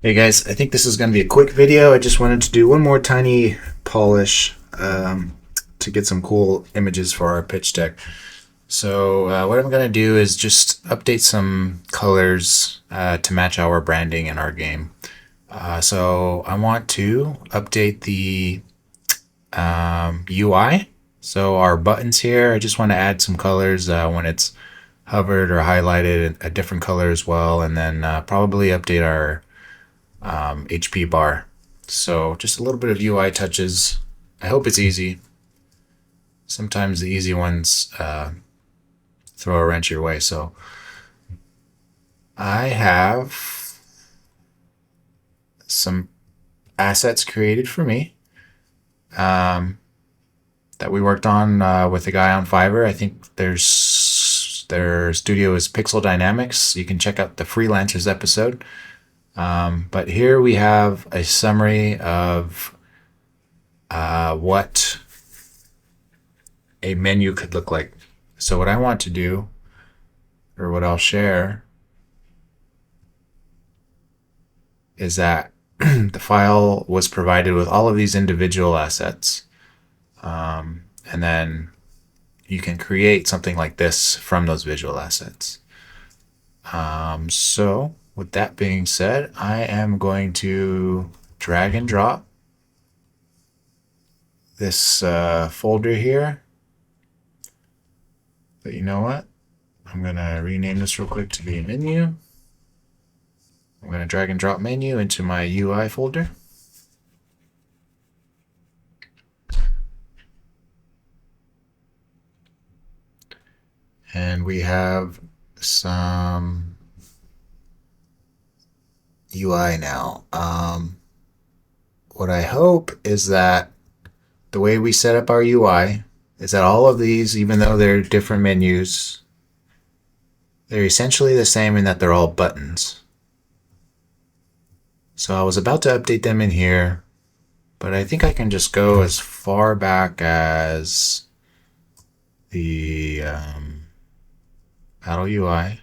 Hey guys, I think this is going to be a quick video. I just wanted to do one more tiny polish to get some cool images for our pitch deck. So what I'm going to do is just update some colors to match our branding in our game. So I want to update the UI. So our buttons here, I just want to add some colors when it's hovered or highlighted, a different color as well, and then probably update our HP bar. So just a little bit of UI touches. I hope it's easy. Sometimes the easy ones throw a wrench your way. So I have some assets created for me that we worked on with a guy on Fiverr. I think their studio is Pixel Dynamics. You can check out the Freelancers episode. But here we have a summary of what a menu could look like. So what I want to do, or what I'll share, is that the file was provided with all of these individual assets. And then you can create something like this from those visual assets. So with that being said, I am going to drag and drop this folder here. But you know what? I'm going to rename this real quick to be menu. I'm going to drag and drop menu into my UI folder. And we have some UI now. What I hope is that the way we set up our UI is that all of these, even though they're different menus, they're essentially the same in that they're all buttons. So I was about to update them in here, but I think I can just go as far back as the Paddle UI,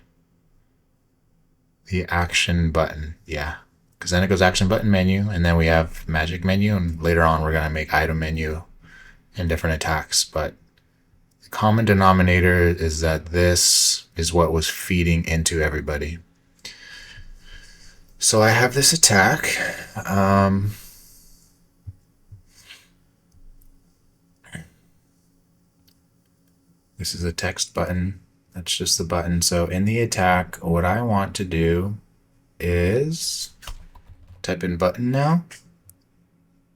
the action button. Yeah, because then it goes action button menu, and then we have magic menu, and later on we're going to make item menu and different attacks. But the common denominator is that this is what was feeding into everybody. So I have this attack. This is a text button. That's just the button. So in the attack, what I want to do is type in button now.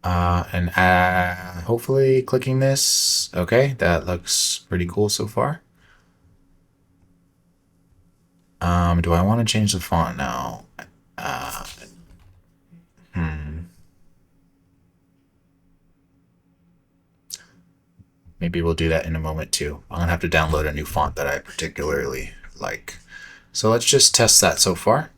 And hopefully clicking this. Okay, that looks pretty cool so far. Do I want to change the font now? Maybe we'll do that in a moment too. I'm gonna have to download a new font that I particularly like. So let's just test that so far.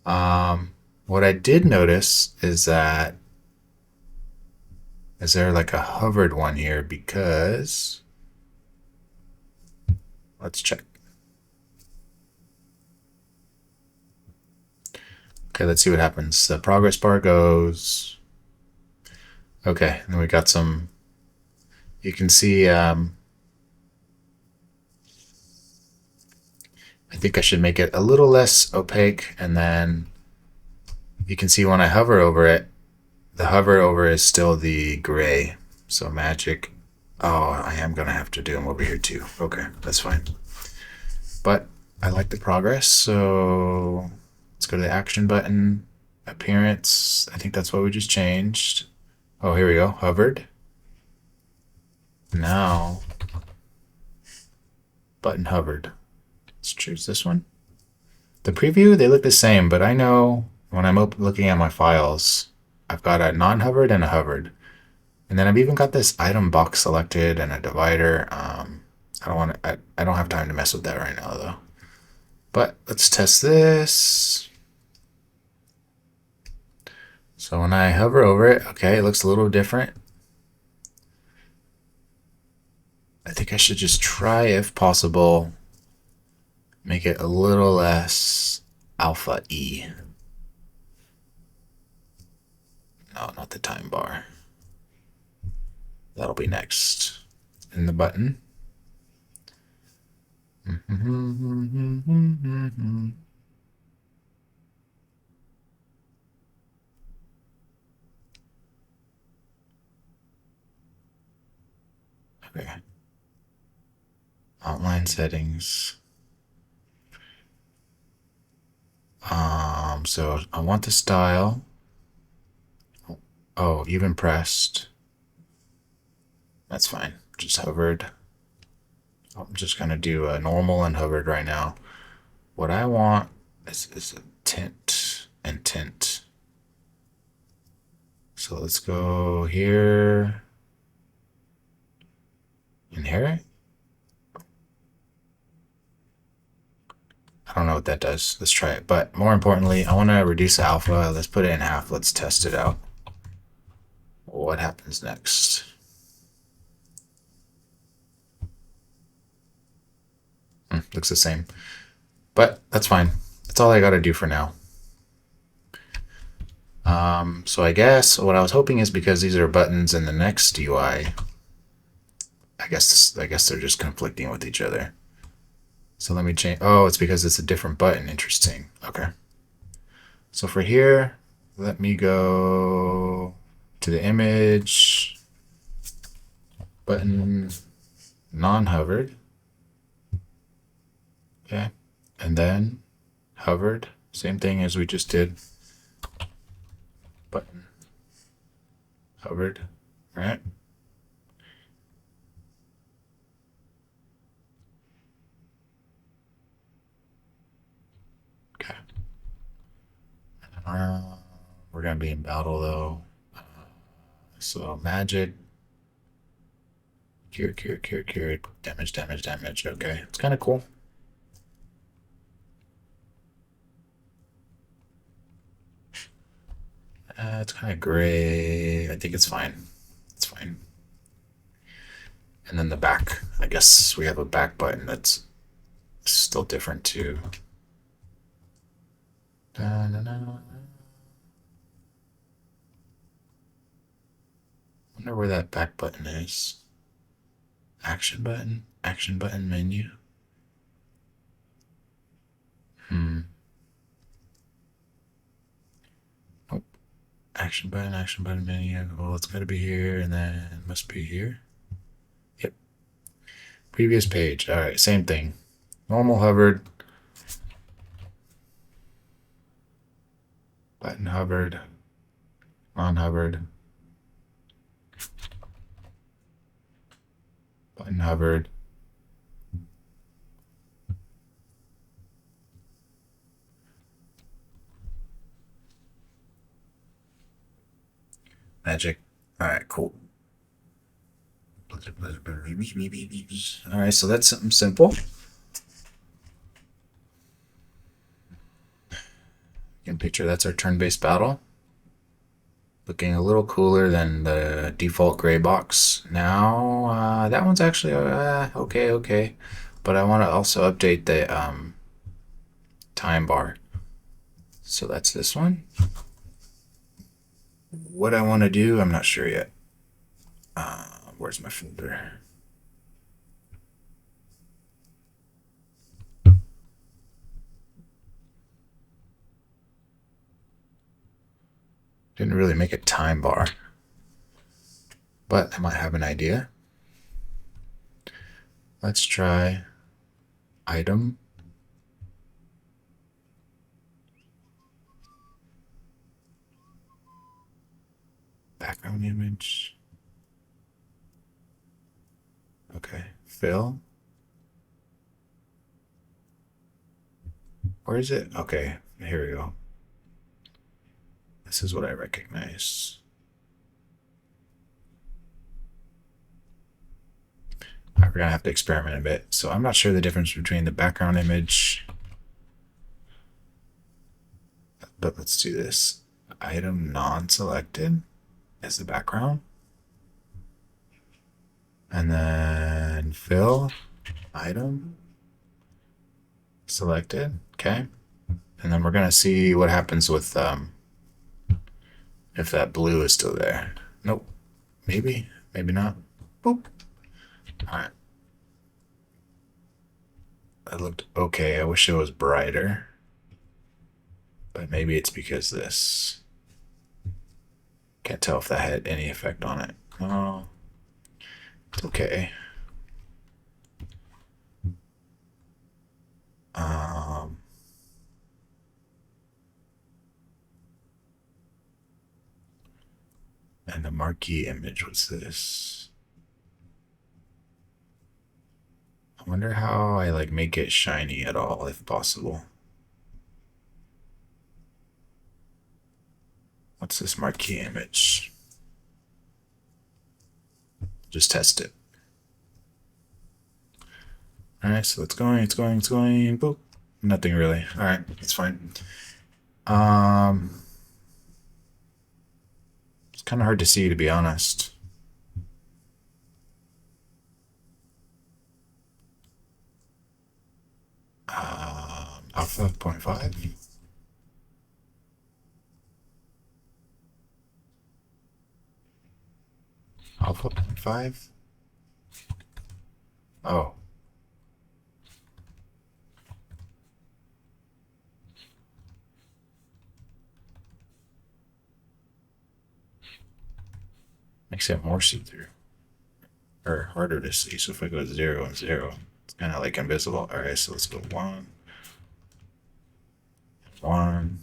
What I did notice is that is there like a hovered one here, because let's check. Okay, let's see what happens. The progress bar goes. Okay, and we got some. You can see. I think I should make it a little less opaque, and then you can see when I hover over it, the hover over is still the gray. So magic. Oh, I am gonna have to do them over here too. Okay, that's fine. But I like the progress, so let's go to the action button. Appearance. I think that's what we just changed. Oh, here we go. Hovered. Now, button hovered. Let's choose this one. The preview, they look the same, but I know when I'm looking at my files, I've got a non-hovered and a hovered. And then I've even got this item box selected and a divider. I don't have time to mess with that right now though. But let's test this. So when I hover over it, okay, it looks a little different. I think I should just try, if possible, make it a little less Alpha E. No, not the time bar. That'll be next. In the button. Okay. Outline settings. So I want the style. Oh, even pressed. That's fine. Just hovered. I'm just gonna do a normal and hovered right now. What I want is a tint and tint. So let's go here. Inherit? I don't know what that does. Let's try it. But more importantly, I want to reduce the alpha. Let's put it in half. Let's test it out. What happens next? Looks the same. But that's fine. That's all I got to do for now. So I guess what I was hoping is because these are buttons in the next UI, I guess they're just conflicting with each other. So let me change. Oh, it's because it's a different button. Interesting. Okay. So for here, let me go to the image button non-hovered. Okay. And then hovered. Same thing as we just did. Button hovered. Right. Okay. We're gonna be in battle though. So magic. Cure. Damage. Okay. It's kind of cool. It's kind of gray. I think it's fine. It's fine. And then the back. I guess we have a back button that's still different too. Wonder where that back button is. Action button menu. Oh, action button menu. Well, it's got to be here, and then it must be here. Yep. Previous page. All right, same thing. Normal hovered. Button hovered. Non-hovered. Button hovered. Magic. All right, cool. All right, so that's something simple. You can picture that's our turn-based battle. Looking a little cooler than the default gray box. Now, that one's actually okay. But I want to also update the time bar. So that's this one. What I want to do, I'm not sure yet. Where's my folder? Didn't really make a time bar, but I might have an idea. Let's try item. Background image. Okay, fill. Where is it? Okay, here we go. This is what I recognize. We're gonna have to experiment a bit. So I'm not sure the difference between the background image, but let's do this. Item non-selected as the background. And then fill item selected. Okay. And And then we're going to see what happens with if that blue is still there. Nope. Maybe. Maybe not. Boop. Alright. That looked okay. I wish it was brighter. But maybe it's because this. Can't tell if that had any effect on it. Oh. It's okay. And the marquee image, what's this? I wonder how I like make it shiny at all, if possible. What's this marquee image? Just test it. Alright, so it's going, boop. Nothing really. Alright, it's fine. It's kind of hard to see, to be honest. Alpha 0.5. Alpha 0.5. Oh. Makes it more see-through. Or harder to see. So if I go 0 and 0, it's kind of like invisible. Alright, so let's go 1. 1.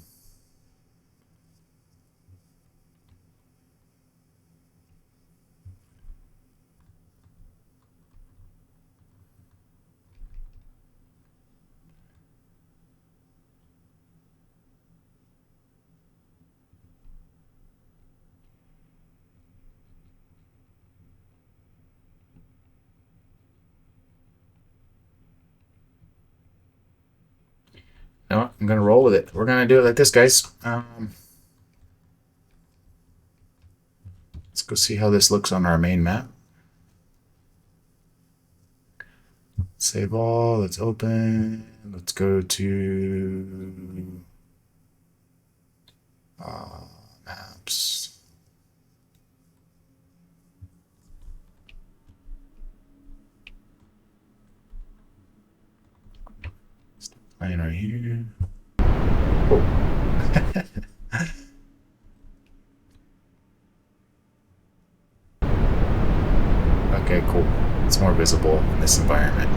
No, I'm gonna roll with it. We're gonna do it like this, guys. Let's go see how this looks on our main map. Save all. Let's open. Let's go to maps. Playing right here. Oh. Okay, cool. It's more visible in this environment.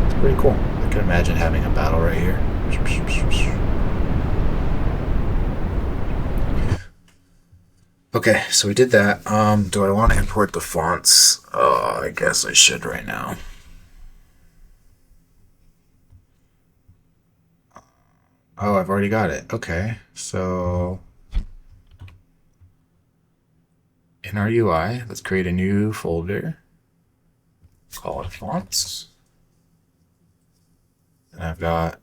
It's pretty cool. I can imagine having a battle right here. Okay, so we did that. Do I want to import the fonts? I guess I should right now. Oh, I've already got it. Okay, so in our UI, let's create a new folder. Call it fonts. And I've got,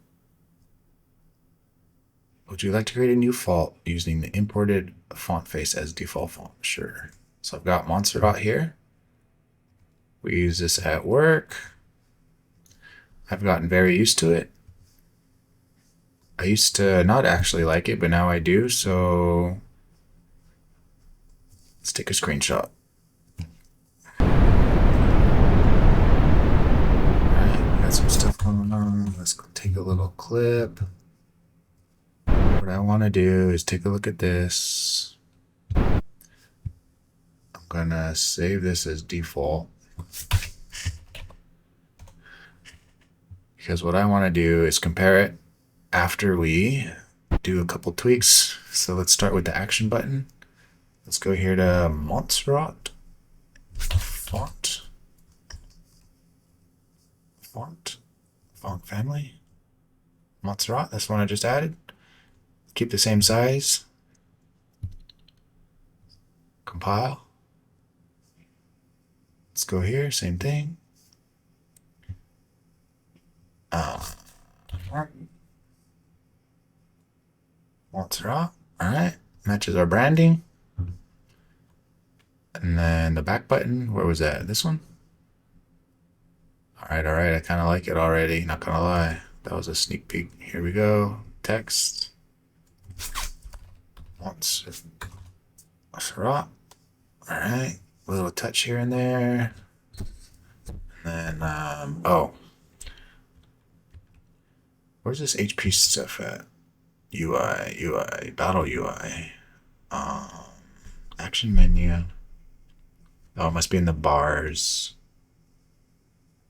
would you like to create a new font using the imported font face as default font? Sure. So I've got Montserrat here. We use this at work. I've gotten very used to it. I used to not actually like it, but now I do, so let's take a screenshot. Alright, got some stuff going on. Let's go take a little clip. What I want to do is take a look at this. I'm gonna save this as default. Because what I want to do is compare it after we do a couple tweaks. So let's start with the action button. Let's go here to Montserrat. Font family. Montserrat, that's the one I just added. Keep the same size. Compile. Let's go here, same thing. Montserrat. Alright, matches our branding. And then the back button, where was that? This one? Alright, I kind of like it already, not gonna lie. That was a sneak peek. Here we go. Text. Once. All right. A little touch here and there. And then, oh. Where's this HP stuff at? UI, battle UI. Action menu. Oh, it must be in the bars.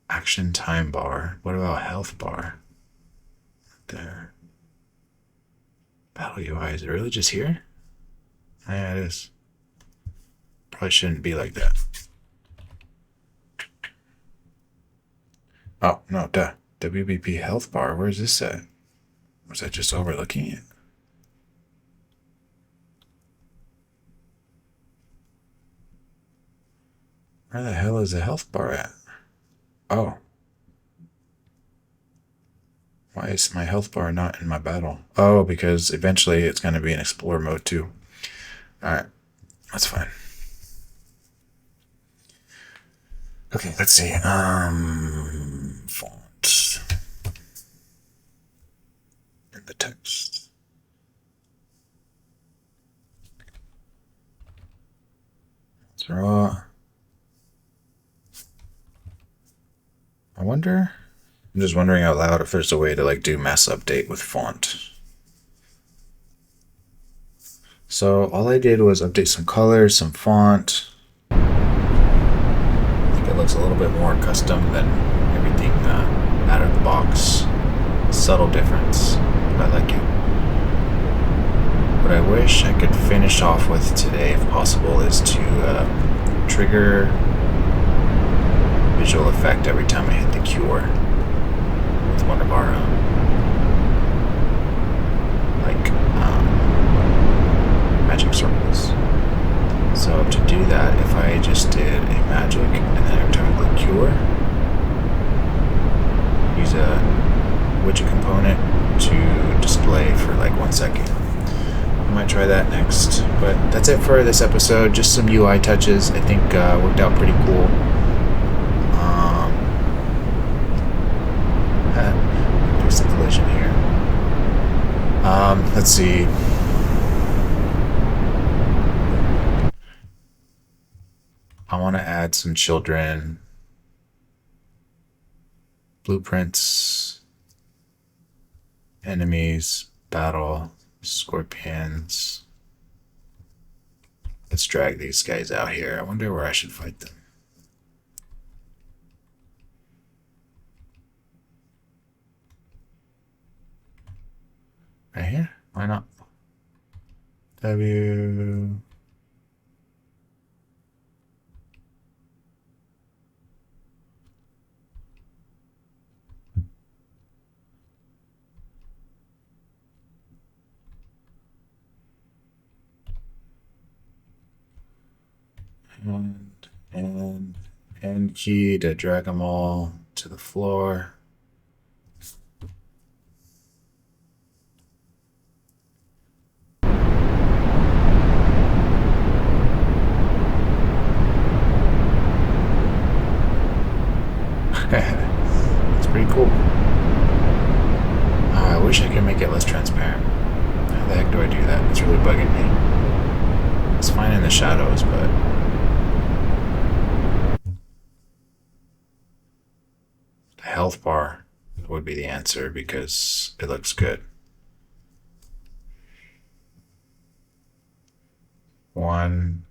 Action time bar. What about health bar? There. Battle UI, is it really just here? Yeah, it is. Probably shouldn't be like that. Oh, no, duh. WBP health bar, where's this at? Was I just overlooking it? Where the hell is the health bar at? Oh. Why is my health bar not in my battle? Oh, because eventually it's going to be in Explorer mode too. Alright, that's fine. Okay, let's see. Font. And the text. Draw. I wonder. I'm just wondering out loud if there's a way to like do mass update with font. So all I did was update some colors, some font. I think it looks a little bit more custom than everything out of the box. Subtle difference, but I like it. What I wish I could finish off with today, if possible, is to trigger visual effect every time I hit the cure with one of our magic circles. So to do that, if I just did a magic and then every time I click cure, use a widget component to display for like 1 second. I might try that next. But that's it for this episode. Just some UI touches. I think worked out pretty cool. There's the collision here. Let's see. I want to add some children. Blueprints. Enemies. Battle. Scorpions. Let's drag these guys out here. I wonder where I should fight them. Right here? Why not? W. And key to drag them all to the floor. It's pretty cool. I wish I could make it less transparent. How the heck do I do that? It's really bugging me. It's fine in the shadows, but the health bar would be the answer because it looks good. 1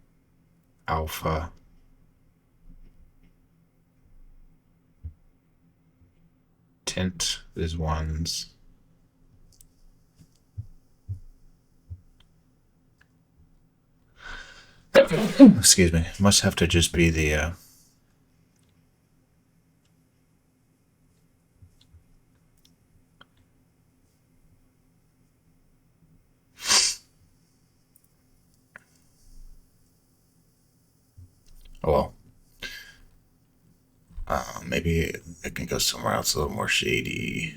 alpha. Tint is 1s. Excuse me. Must have to just be the oh well. Maybe it can go somewhere else a little more shady.